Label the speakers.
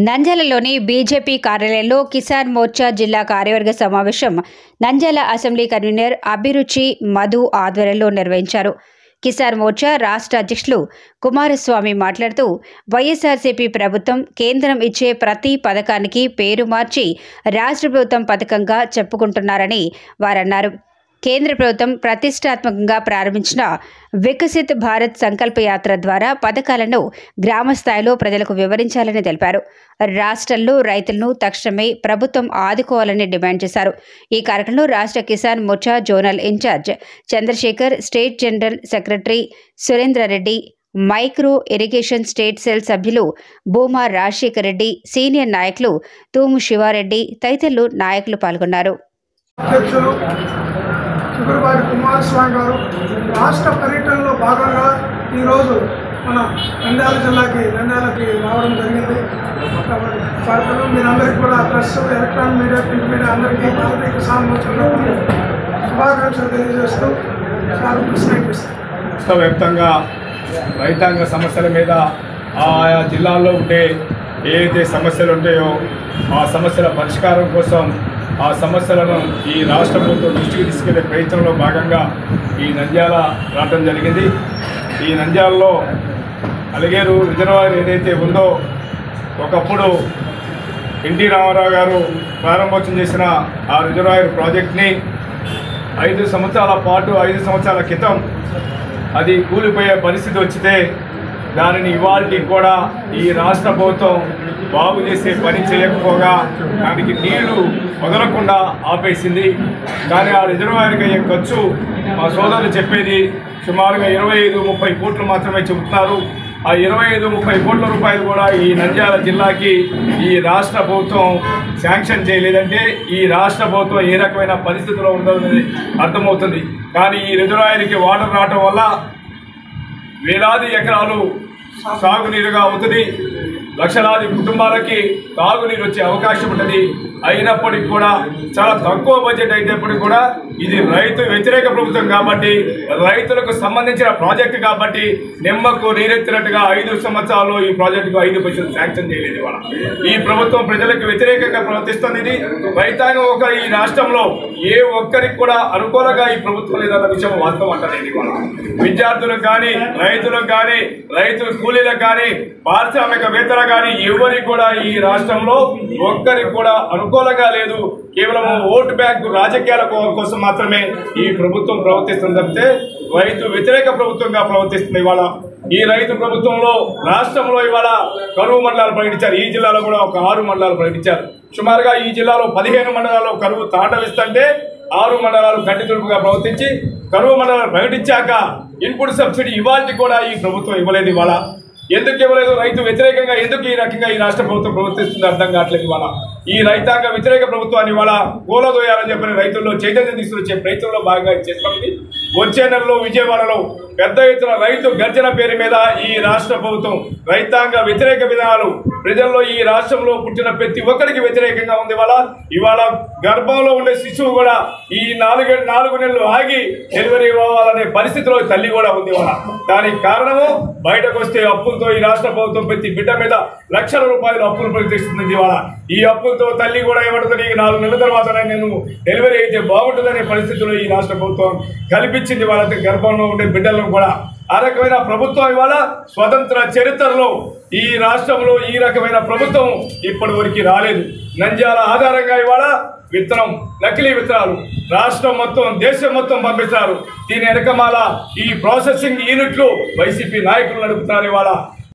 Speaker 1: నంద్యాలలోని BJP కార్యాలయంలో కిసాన్ మోర్చా జిల్లా కార్యవర్గ సమావేశం నంద్యాల అసెంబ్లీ కన్వీనర్ అభిరుచి మధు ఆధ్వర్యంలో నిర్వహించారు. కిసాన్ మోర్చా రాష్ట్ర అధ్యక్షులు కుమారస్వామి మాట్లాడుతూ వైఎస్ఆర్సీపీ ప్రభుత్వం కేంద్రం ఇచ్చే ప్రతి పథకానికి పేరు మార్చి రాష్ట్ర ప్రభుత్వం పథకంగా చెప్పుకుంటున్నారని వారన్నారు. కేంద్ర ప్రభుత్వం ప్రతిష్టాత్మకంగా ప్రారంభించిన వికసిత్ భారత్ సంకల్ప యాత్ర ద్వారా పథకాలను గ్రామ స్థాయిలో ప్రజలకు వివరించాలని తెలిపారు. రాష్ట్రంలో రైతులను తక్షణమే ప్రభుత్వం ఆదుకోవాలని డిమాండ్ చేశారు. ఈ కార్యక్రమంలో రాష్ట్ర Kisan Morcha zonal in charge Chandrasekhar, state general secretary Surendra Reddy, micro irrigation state cell సభ్యులు భూమా రాజశేఖర్ రెడ్డి, సీనియర్ నాయకులు తూము శివారెడ్డి తదితరులు నాయకులు పాల్గొన్నారు.
Speaker 2: చిగురుపాటి కుమారస్వామి గారు రాష్ట్ర పర్యటనలో భాగంగా ఈరోజు మన నంద్యాలకి రావడం జరిగింది. మీరందరికీ కూడా press, electronic media, print media అందరికీ భారతీయ కిసాన్ మోర్చా శుభాకాంక్షలు తెలియజేస్తూ
Speaker 3: రాష్ట్ర వ్యాప్తంగా రైతాంగ సమస్యల మీద ఆయా జిల్లాల్లో ఉండే ఏదైతే సమస్యలు ఉంటాయో ఆ సమస్యల పరిష్కారం కోసం ఆ సమస్యలను ఈ రాష్ట్ర ప్రభుత్వం దృష్టికి తీసుకెళ్లే ప్రయత్నంలో భాగంగా ఈ నంద్యాల రావడం జరిగింది. ఈ నంద్యాలలో అలిగేరు రిజర్వాయర్ ఏదైతే ఉందో ఒకప్పుడు ఎన్టీ రామారావు గారు ప్రారంభోత్సవం చేసిన ఆ రిజర్వాయర్ ప్రాజెక్ట్ని 5 సంవత్సరాల క్రితం అది కూలిపోయే పరిస్థితి వచ్చితే దానిని ఇవాళకి కూడా ఈ రాష్ట్ర ప్రభుత్వం బాగు చేసే పని చేయకపోగా దానికి నీళ్లు వదలకుండా ఆపేసింది. కానీ ఆ రిజర్వాయర్కి అయ్యే ఖర్చు మా సోదరులు చెప్పేది సుమారుగా 25-30 కోట్లు మాత్రమే చెబుతున్నారు. ఆ 25-30 కోట్ల రూపాయలు కూడా ఈ నంద్యాల జిల్లాకి ఈ రాష్ట్ర ప్రభుత్వం శాంక్షన్ చేయలేదంటే ఈ రాష్ట్ర ప్రభుత్వం ఏ రకమైన పరిస్థితిలో ఉందనేది అర్థమవుతుంది. కానీ ఈ రిజర్వాయర్కి వాటర్ రావటం వల్ల వేలాది ఎకరాలు సాగునీరుగా అవుతుంది, లక్షలాది కుటుంబాలకి తాగునీరు వచ్చే అవకాశం ఉంటుంది. అయినప్పటికీ కూడా చాలా తక్కువ బడ్జెట్ అయినప్పటికీ కూడా ఇది రైతు వ్యతిరేక ప్రభుత్వం కాబట్టి, రైతులకు సంబంధించిన ప్రాజెక్టు కాబట్టి నిమ్మకు నీరెత్తినట్టుగా 5 సంవత్సరాల్లో ఈ ప్రాజెక్టుకు 5 పైసలు శాంక్షన్ చేయలేదు. ఇవాళ ఈ ప్రభుత్వం ప్రజలకు వ్యతిరేకంగా ప్రవర్తిస్తుంది. ఇది రైతాంగం ఒక ఈ రాష్ట్రంలో ఏ ఒక్కరికి కూడా అనుకూలంగా ఈ ప్రభుత్వం లేదన్న విషయం వాస్తవం అంటలేదు. ఇవాళ విద్యార్థులకు కానీ, రైతులకు కానీ, రైతు కూలీలకు కానీ, పారిశ్రామికవేత్తలకు కానీ ఎవరికి కూడా ఈ రాష్ట్రంలో ఒక్కరికి కూడా అనుకూలంగా లేదు. కేవలం ఓటు బ్యాంకు రాజకీయాల కోసం మాత్రమే ఈ ప్రభుత్వం ప్రవర్తిస్తుంది తప్పితే రైతు వ్యతిరేక ప్రభుత్వంగా ప్రవర్తిస్తుంది. ఇవాళ ఈ రైతు ప్రభుత్వంలో రాష్ట్రంలో ఇవాళ కరువు మండలాలు ప్రకటించారు. ఈ జిల్లాలో కూడా ఒక 6 మండలాలు ప్రకటించారు. సుమారుగా ఈ జిల్లాలో 15 మండలాల్లో కరువు తాండవిస్తుంటే 6 మండలాలు గడ్డితుడుపుగా ప్రవర్తించి కరువు మండలాలు ప్రకటించాక ఇన్పుట్ సబ్సిడీ ఇవాళ కూడా ఈ ప్రభుత్వం ఇవ్వలేదు. ఇవాళ ఎందుకు ఇవ్వలేదు? రైతు వ్యతిరేకంగా ఎందుకు ఈ రకంగా ఈ రాష్ట్ర ప్రభుత్వం ప్రవర్తిస్తుంది అర్థం కావట్లేదు. ఇవాళ ఈ రైతాంగ వ్యతిరేక ప్రభుత్వాన్ని ఇవాళ కూలదోయాలని చెప్పిన రైతుల్లో చైతన్యం తీసుకొచ్చే ప్రయత్నంలో భాగంగా చేస్తుంది. వచ్చే నెలలో విజయవాడలో పెద్ద ఎత్తున రైతు గర్జన పేరు మీద ఈ రాష్ట్ర ప్రభుత్వం రైతాంగ వ్యతిరేక విధానాలు ప్రజల్లో ఈ రాష్ట్రంలో పుట్టిన ప్రతి ఒక్కరికి వ్యతిరేకంగా ఉంది. ఇవాళ గర్భంలో ఉండే శిశువు కూడా ఈ 4 నెలలు ఆగి డెలివరీ అవ్వాలనే పరిస్థితిలో తల్లి కూడా ఉంది. దానికి కారణము బయటకు వస్తే అప్పులతో ఈ రాష్ట్ర ప్రభుత్వం ప్రతి బిడ్డ మీద లక్షల రూపాయలు అప్పులు ప్రకటిస్తుంది. ఈ అప్పులతో తల్లి కూడా ఏమంటుంది, 4 నెలల తర్వాత నేను డెలివరీ అయితే బాగుంటుందనే పరిస్థితిలో ఈ రాష్ట్ర ప్రభుత్వం కల్పించింది. వాళ్ళకి గర్భంలో ఉండే బిడ్డలను కూడా ఆ రకమైన ప్రభుత్వం ఇవాళ స్వతంత్ర చరిత్రలో ఈ రాష్ట్రంలో ఈ రకమైన ప్రభుత్వం ఇప్పటి వరకు రాలేదు. నంద్యాల ఆధారంగా ఇవాళ విత్తనం, నకిలీ విత్తనాలు రాష్ట్రం మొత్తం, దేశం మొత్తం పంపిస్తారు. దీని వెనకమాల ఈ ప్రాసెసింగ్ యూనిట్లు వైసీపీ నాయకులు నడుపుతున్నారు. ఇవాళ